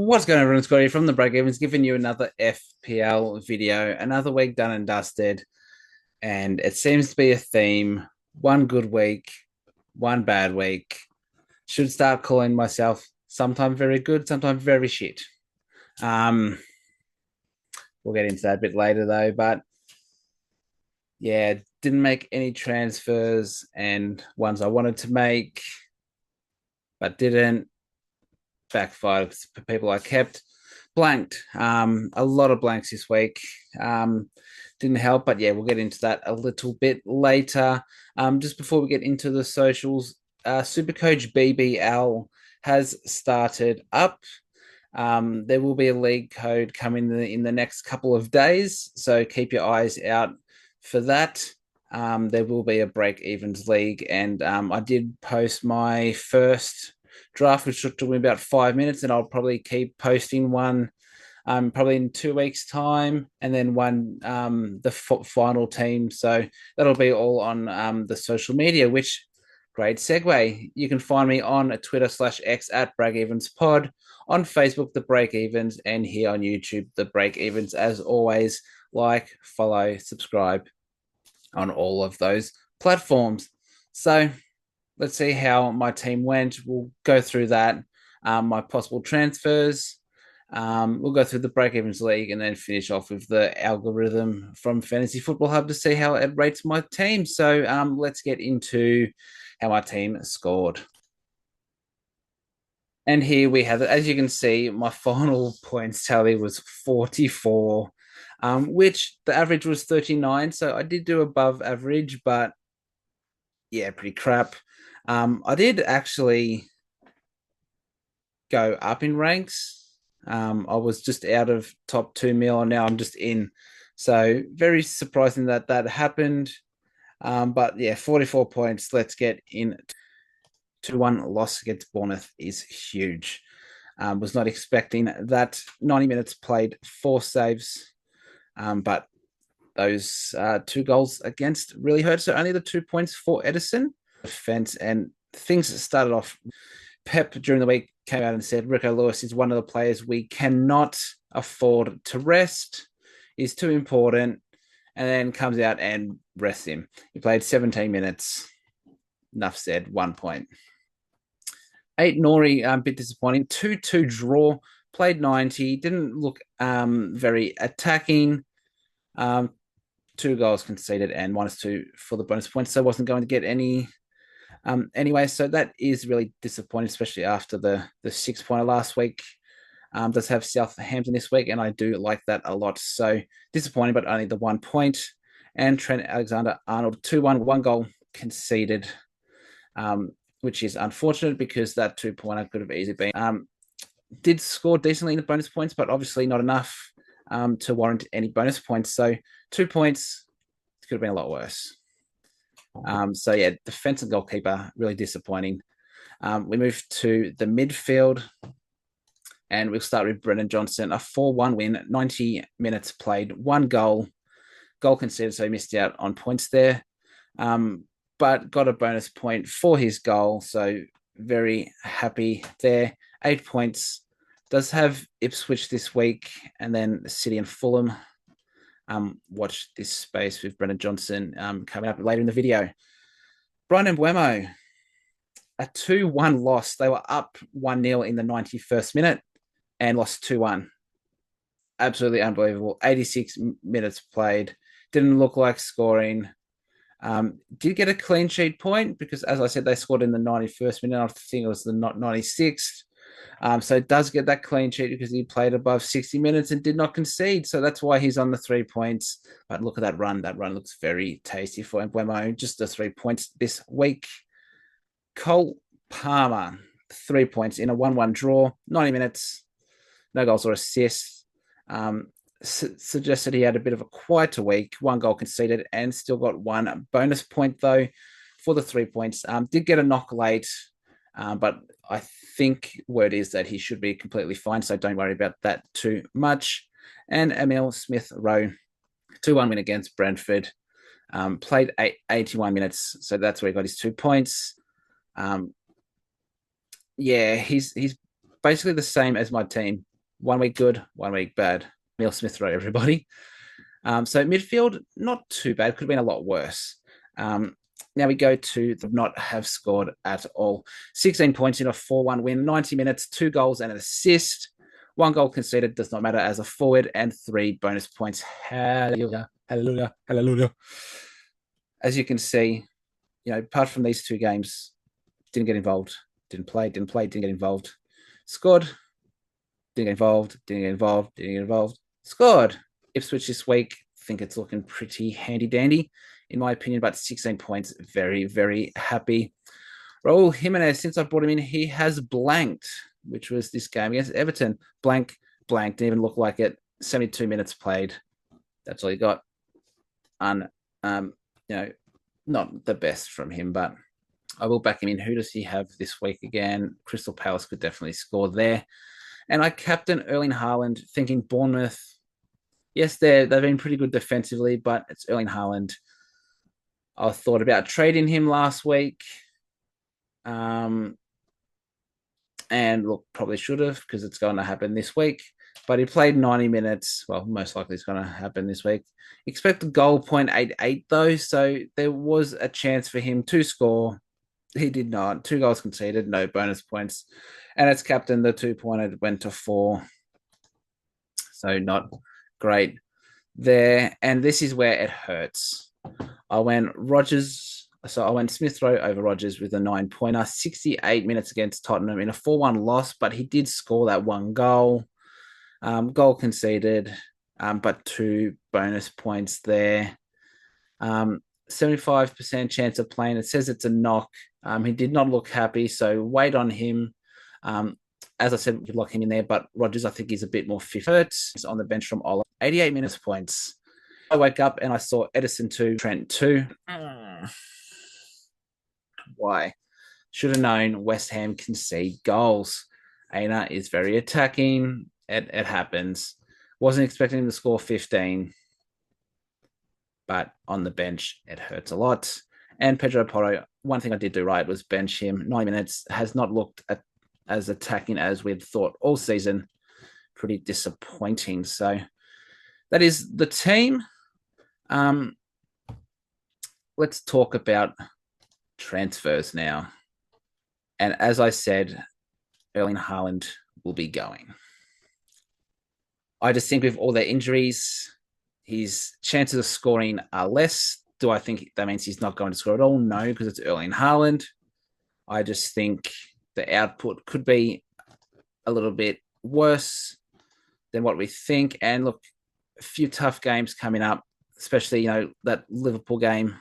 What's going on, everyone? Scotty from the Break Evens, giving you another FPL video. Another week done and dusted, and it seems to be a theme. One good week, one bad week. Should start calling myself sometimes very good, sometimes very shit. Um, we'll get into that a bit later though. But yeah, didn't make any transfers, and ones I wanted to make, but didn't. Backfired for people I kept. Blanked. A lot of blanks this week. Didn't help, but yeah, we'll get into that a little bit later. Just before we get into the socials, Supercoach BBL has started up. There will be a league code coming in the next couple of days, so keep your eyes out for that. There will be a break evens league, and I did post my first draft, which took me about 5 minutes, and I'll probably keep posting one probably in 2 weeks' time, and then one the final team. So that'll be all on the social media. Which great segue. You can find me on Twitter/X at BreakEvensPod, on Facebook the Break Evens, and here on YouTube the Break Evens. As always, like, follow, subscribe on all of those platforms. So let's see how my team went. We'll go through that, my possible transfers. We'll go through the Break Evens League and then finish off with the algorithm from Fantasy Football Hub to see how it rates my team. So let's get into how my team scored. And here we have it. As you can see, my final points tally was 44, which the average was 39. So I did do above average, but yeah, pretty crap. I did actually go up in ranks. I was just out of top 2 mil, and now I'm just in. So very surprising that that happened. But yeah, 44 points. Let's get in. 2-1 loss against Bournemouth is huge. Was not expecting that. 90 minutes played, 4 saves. But those 2 goals against really hurt. So only the 2 points for Edison. Defense, and things started off. Pep during the week came out and said Rico Lewis is one of the players we cannot afford to rest. He's too important. And then comes out and rests him. He played 17 minutes. Enough said, 1 point. 8 Nori, a bit disappointing. 2-2 draw. Played 90. Didn't look very attacking. 2 goals conceded and -2 for the bonus points. So wasn't going to get any anyway. So that is really disappointing, especially after the 6-pointer last week. Does have Southampton this week, and I do like that a lot. So disappointing, but only the 1 point. And Trent Alexander-Arnold 2-1, 1 goal conceded, which is unfortunate because that 2-pointer could have easily been. Did score decently in the bonus points, but obviously not enough to warrant any bonus points. So 2 points could have been a lot worse. So yeah, defense and goalkeeper, really disappointing. We move to the midfield, and we'll start with Brennan Johnson. A 4-1 win, 90 minutes played, 1 goal conceded, so he missed out on points there. But got a bonus point for his goal, so very happy there. 8 points. Does have Ipswich this week, and then City and Fulham. Watch this space with Brennan Johnson coming up later in the video. Brian Mbeumo, a 2-1 loss. They were up 1-0 in the 91st minute and lost 2-1. Absolutely unbelievable. 86 minutes played. Didn't look like scoring. Did get a clean sheet point because, as I said, they scored in the 91st minute. I think it was the 96th. So it does get that clean sheet because he played above 60 minutes and did not concede. So that's why he's on the 3 points. But look at that run. That run looks very tasty for Mbeumo. Just the 3 points this week. Cole Palmer, 3 points in a 1-1 draw, 90 minutes, no goals or assists. Suggested he had a bit of a quieter week, 1 goal conceded, and still got 1 bonus point, though, for the 3 points. Did get a knock late, but I think word is that he should be completely fine, so don't worry about that too much. And Emil Smith-Rowe, 2-1 win against Brentford. Played 81 minutes, so that's where he got his 2 points. Yeah, he's basically the same as my team. 1 week good, 1 week bad. Neil Smith Rowe, everybody. So midfield, not too bad. Could have been a lot worse. Now we go to the not have scored at all. 16 points in a 4-1 win, 90 minutes, 2 goals and an assist. 1 goal conceded does not matter as a forward, and 3 bonus points. Hallelujah, hallelujah, hallelujah. As you can see, apart from these 2 games, didn't get involved, didn't play, didn't get involved. Scored, didn't get involved, didn't get involved, didn't get involved. Scored. Ipswich this week, I think it's looking pretty handy dandy, in my opinion, but 16 points, very, very happy. Raul Jimenez, since I brought him in, he has blanked, which was this game against Everton. Blanked, didn't even look like it. 72 minutes played. That's all he got. Not the best from him, but I will back him in. Who does he have this week again? Crystal Palace could definitely score there. And I captain Erling Haaland, thinking Bournemouth. Yes, they've been pretty good defensively, but it's Erling Haaland. I thought about trading him last week. And look, probably should have, because it's going to happen this week. But he played 90 minutes. Well, most likely it's going to happen this week. Expected goal 0.88 though, so there was a chance for him to score. He did not. 2 goals conceded, no bonus points. And as captain, the 2-pointer went to 4. So not great there. And this is where it hurts. I went Smith Rowe over Rodgers with a 9-pointer, 68 minutes against Tottenham in a 4-1 loss, but he did score that 1 goal. Goal conceded, but 2 bonus points there. 75% chance of playing. It says it's a knock. He did not look happy, so wait on him. As I said, we could lock him in there, but Rodgers, I think, is a bit more fit. He's on the bench from Ola. 88 minutes points. I woke up and I saw Edison 2, Trent 2. Why? Should have known West Ham concede goals. Aina is very attacking. It happens. Wasn't expecting him to score 15. But on the bench, it hurts a lot. And Pedro Porro, one thing I did do right was bench him. 9 minutes, has not looked as attacking as we'd thought all season. Pretty disappointing. So that is the team. Let's talk about transfers now. And as I said, Erling Haaland will be going. I just think with all their injuries, his chances of scoring are less. Do I think that means he's not going to score at all? No, because it's Erling Haaland. I just think the output could be a little bit worse than what we think. And look, a few tough games coming up, especially, that Liverpool game.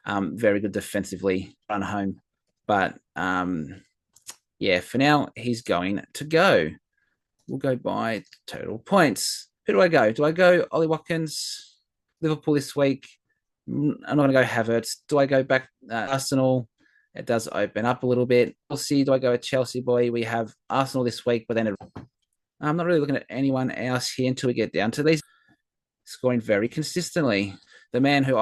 Very good defensively, run home. But for now, he's going to go. We'll go by total points. Who do I go? Do I go Ollie Watkins, Liverpool this week? I'm not going to go Havertz. Do I go back Arsenal? It does open up a little bit. Chelsea, do I go with Chelsea boy? We have Arsenal this week, but then I'm not really looking at anyone else here until we get down to these. Scoring very consistently. The man who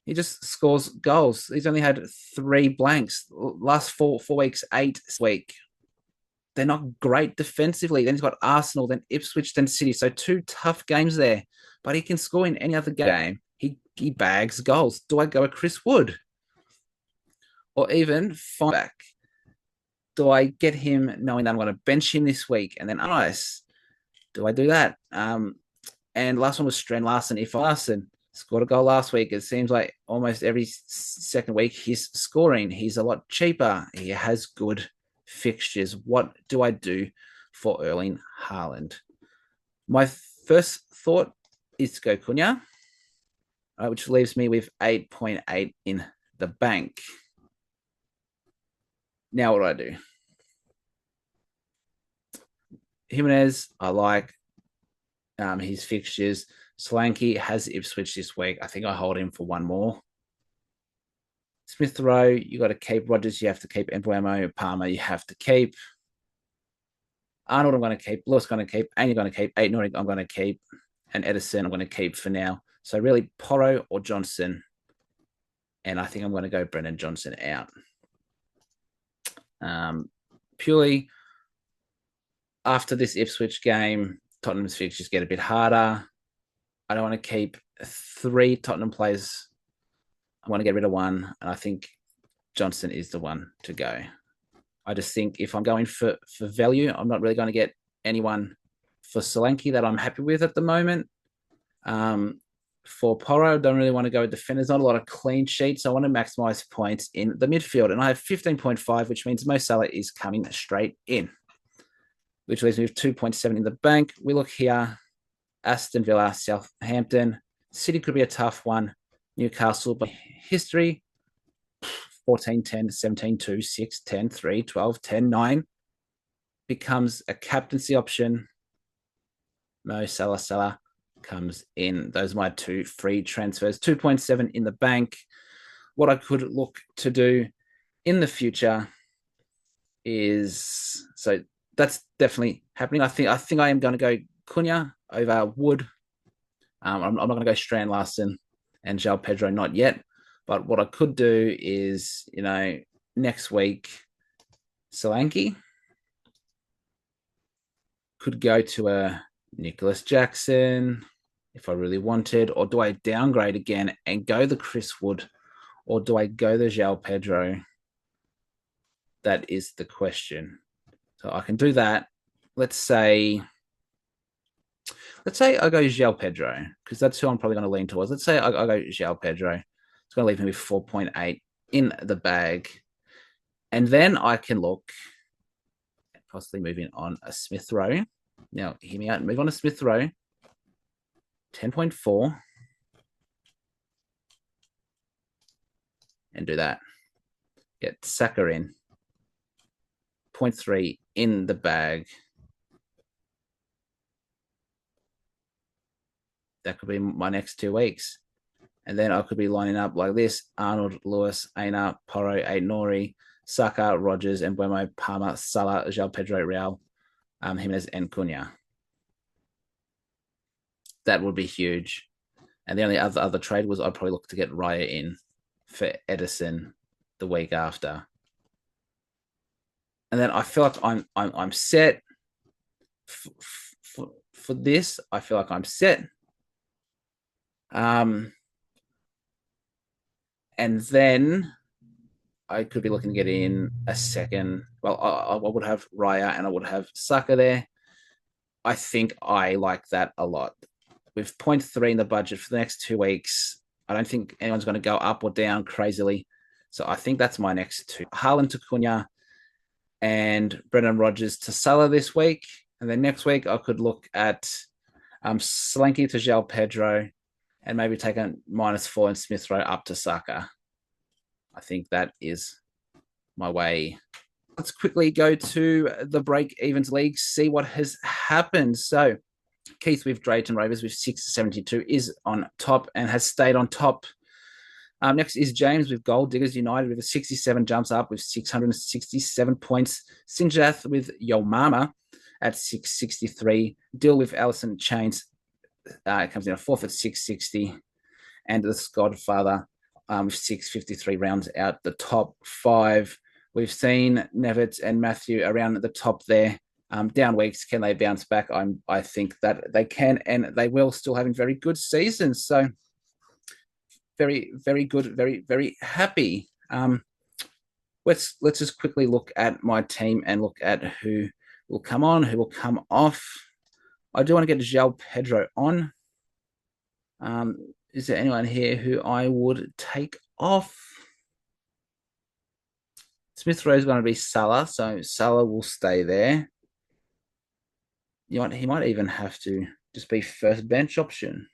he just scores goals. He's only had 3 blanks. Last 4 weeks, 8 this week. They're not great defensively. Then he's got Arsenal, then Ipswich, then City. So 2 tough games there. But he can score in any other game. He bags goals. Do I go with Chris Wood? Or even back? Do I get him knowing that I'm going to bench him this week and then ice? Do I do that? And last one was Strand Larson. If Larson scored a goal last week, it seems like almost every second week he's scoring. He's a lot cheaper. He has good fixtures. What do I do for Erling Haaland? My first thought is to go Cunha, which leaves me with 8.8 in the bank. Now what do I do? Jimenez, I like his fixtures. Solanke has Ipswich this week. I think I hold him for 1 more. Smith Rowe, you got to keep. Rodgers, you have to keep. Embuemo, Palmer, you have to keep. Arnold, I'm going to keep. Lewis, going to keep. And you're going to keep. Aitken, I'm going to keep. And Edison, I'm going to keep for now. So really, Porro or Johnson. And I think I'm going to go Brendan Johnson out. Purely after this Ipswich game, Tottenham's fixtures get a bit harder. I don't want to keep three Tottenham players. I want to get rid of one, and I think Johnson is the one to go. I just think if I'm going for value, I'm not really going to get anyone for Solanke that I'm happy with at the moment. For Porro, I don't really want to go with defenders. Not a lot of clean sheets. I want to maximize points in the midfield, and I have 15.5, which means Mo Salah is coming straight in, which leaves me with 2.7 in the bank. We look here: Aston Villa, Southampton. City could be a tough one. Newcastle, but history 14, 10, 17, 2, 6, 10, 3, 12, 10, 9 becomes a captaincy option. Mo Salah comes in. Those are my two free transfers. 2.7 in the bank. What I could look to do in the future is, so that's definitely happening. I think I am going to go Cunha over Wood. I'm not going to go Strand Larson and João Pedro, not yet. But what I could do is, next week, Solanke could go to a Nicholas Jackson if I really wanted, or do I downgrade again and go the Chris Wood, or do I go the João Pedro? That is the question. So I can do that. Let's say I go João Pedro, because that's who I'm probably going to lean towards. Let's say I go João Pedro. It's going to leave me with 4.8 in the bag. And then I can look at possibly moving on a Smith Rowe. Now, hear me out. Move on to Smith Rowe. 10.4. And do that. Get Saka in. 0.3 in the bag. That could be my next 2 weeks. And then I could be lining up like this: Arnold, Lewis, Aina, Porro, Aït-Nouri, Saka, Rogers, and Mbeumo, Palmer, Salah, João Pedro, Real, Jimenez, and Cunha. That would be huge. And the only other trade was I'd probably look to get Raya in for Edison the week after. And then I feel like I'm set for this. I feel like I'm set. And then I could be looking to get in a second. Well, I would have Raya and I would have Saka there. I think I like that a lot. With 0.3 in the budget for the next 2 weeks, I don't think anyone's going to go up or down crazily. So I think that's my next two. Haaland to Cunha and Brendan Rodgers to Salah this week. And then next week, I could look at Solanke to João Pedro and maybe take a -4 and Smith Rowe up to Saka. I think that is my way. Let's quickly go to the break evens league, see what has happened. So Keith with Drayton Rovers with 672 is on top and has stayed on top. Next is James with Gold Diggers United with a 67, jumps up with 667 points. Sinjath with Yo Mama at 663. Dill with Allison Chains comes in a fourth at 660. And the Godfather with 653 rounds out the top 5. We've seen Nevitz and Matthew around the top there. Down weeks, can they bounce back? I think that they can, and they will, still having very good seasons. So very, very good, very, very happy. Let's just quickly look at my team and look at who will come on, who will come off. I do want to get João Pedro on. Is there anyone here who I would take off? Smith Rowe is going to be Salah, so Salah will stay there. He might even have to just be first bench option.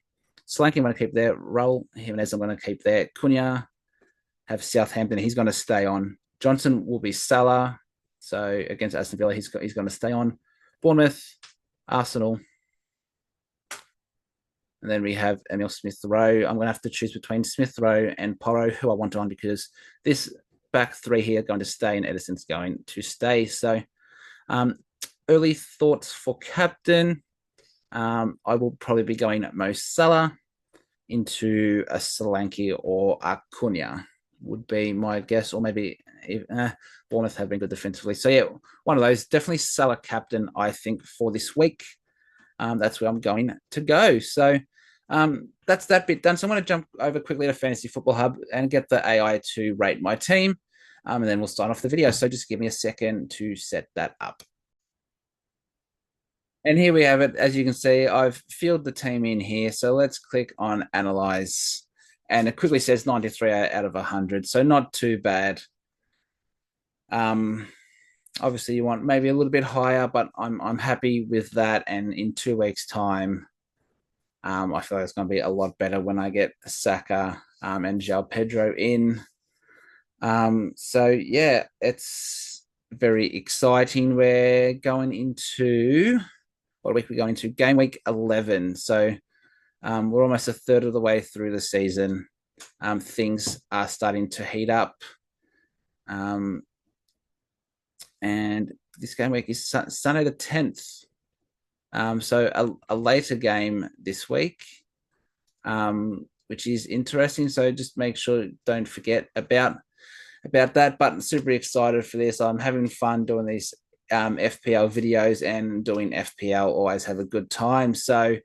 Solanke I'm going to keep there. Raul Jimenez I'm going to keep there. Cunha have Southampton. He's going to stay on. Johnson will be Salah. So against Aston Villa, he's going to stay on. Bournemouth, Arsenal. And then we have Emil Smith Rowe. I'm going to have to choose between Smith Rowe and Porro, who I want on, because this back three here are going to stay and Edison's going to stay. So early thoughts for captain. I will probably be going Mo Salah into a Solanke or a Cunha. would be my guess, or maybe Bournemouth have been good defensively. So yeah, one of those. Definitely Salah captain, I think, for this week. That's where I'm going to go. So that's that bit done. So I'm going to jump over quickly to Fantasy Football Hub and get the AI to rate my team. And then we'll start off the video. So just give me a second to set that up. And here we have it. As you can see, I've filled the team in here. So let's click on Analyze. And it quickly says 93 out of 100. So not too bad. Obviously, you want maybe a little bit higher, but I'm happy with that. And in 2 weeks' time, I feel like it's going to be a lot better when I get Saka and João Pedro in. So yeah, it's very exciting. We're going into what week we're going to game week 11. So we're almost a third of the way through the season. Things are starting to heat up. And this game week is Sunday the 10th. So a later game this week, which is interesting. So just make sure, don't forget about that. But I'm super excited for this. I'm having fun doing these FPL videos, and doing FPL always have a good time. So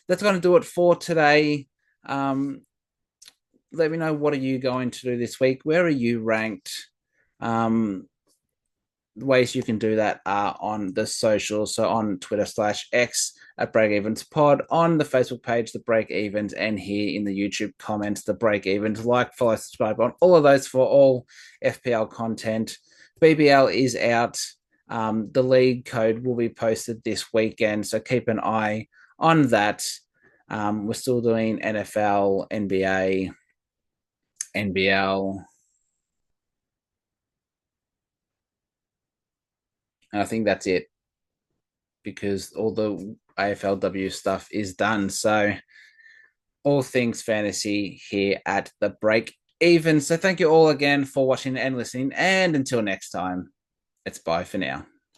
that's going to do it for today. Let me know, what are you going to do this week? Where are you ranked? Ways you can do that are on the socials. So on Twitter/X at Break Evens Pod, on the Facebook page, The Break Evens, and here in the YouTube comments, The Break Evens. Like, follow, subscribe on all of those for all FPL content. BBL is out. The league code will be posted this weekend, so keep an eye on that. We're still doing NFL, NBA, NBL. And I think that's it, because all the AFLW stuff is done. So all things fantasy here at the Break Even. So thank you all again for watching and listening. And until next time, it's bye for now.